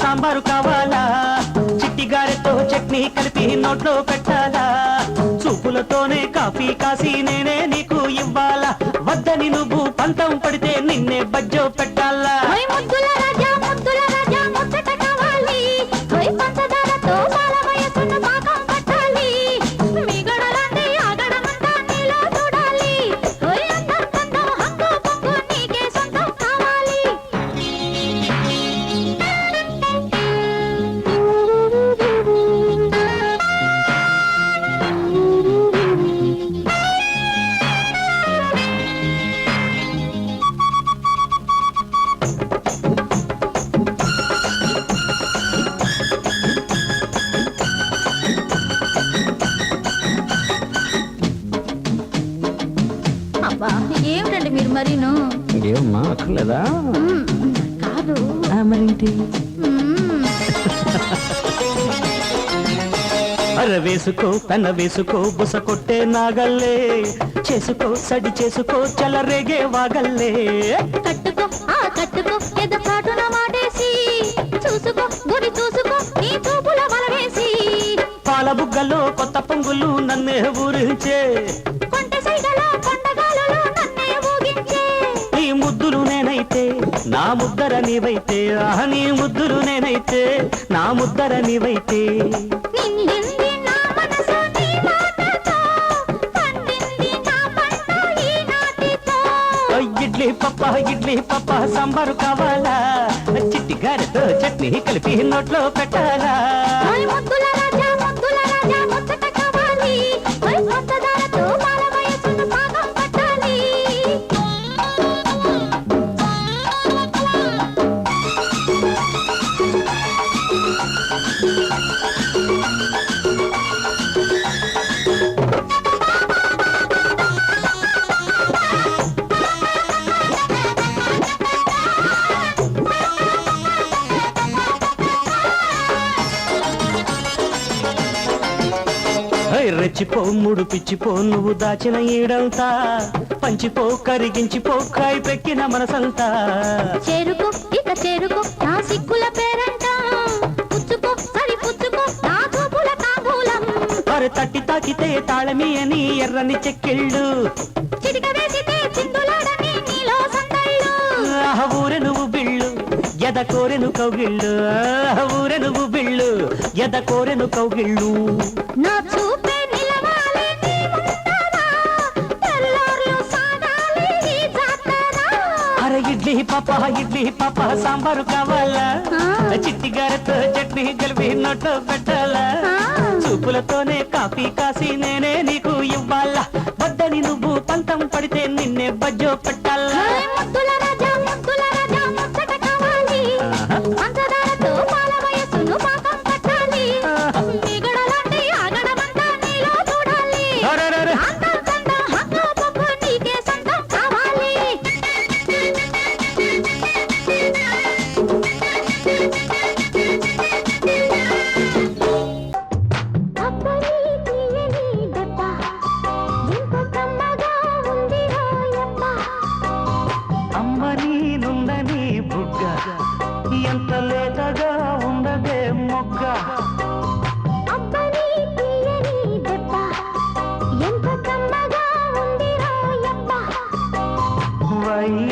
సాంబారు కావాలా చిట్టి గారెతో చట్నీ కలిపి నోట్లో పెట్టాలా చూపులతోనే కాఫీ కాసి నేనే నీకు ఇవ్వాలా వద్దని నువ్వు పంతం పడితే నిన్నే బజ్జో పెట్టాలా ఏమిటండి మీరు మరీను ఏమమ్మా అక్కర్లేదా కాదు మరేంటి అర వేసుకో పెన వేసుకో బుస కొట్టే నాగల్లే చేసుకో సడి చేసుకో చలరేగే వాగల్లే కట్టుకో కట్టుకో ఎద చాటున మాటేసి చూసుకో గురి చూసుకో నీ చూపుల వలవేసి పాల బుగ్గలో కొత్త పొంగులు నన్నే ఊరించే ముద్దులు నేనైతే నా ముద్దర నీవైతే నీ ముద్దులు నేనైతే నా ముద్దర నీవైతే ఇడ్లీ పప్ప సాంబారు కావాలా చిట్టి గారెతో చట్నీ కలిపి నోట్లో పెట్టాలా రెచ్చిపో ముడు పిచ్చిపో నువ్వు దాచిన ఈడంతా పంచిపో కరిగించిపో కాయి పెక్కిన మనసంతా చేరుకో ఇక చేరుకో నా సిగ్గుల పేరంట పుచ్చుకో సరి పుచ్చుకో నా చూపుల తాంబూలం అరే తట్టి తాకితే తాళమి అని ఎర్రని చెక్కిళ్ళు చిటిక వేసితే చిందులాడని నీలో సందళ్ళు ఊరె నువ్వు బిళ్ళు ఎద కోరెను కౌగిళ్ళు ఊరె నువ్వు బిళ్ళు ఎద కోరెను కౌగిళ్ళు నా చూపే ఇడ్లీ పాప సాంబారు కావాలా చిట్టి గారెతో చట్నీ కలిపి నోట్లో పెట్టాలా చూపులతోనే కాఫీ కాసి నేనే నీకు ఇవ్వాలా వద్దని నువ్వు పంతం పడితే నిన్నే బజ్జో పెట్టాలా ఎంత లేతగా ఉండదే మొగ్గ వై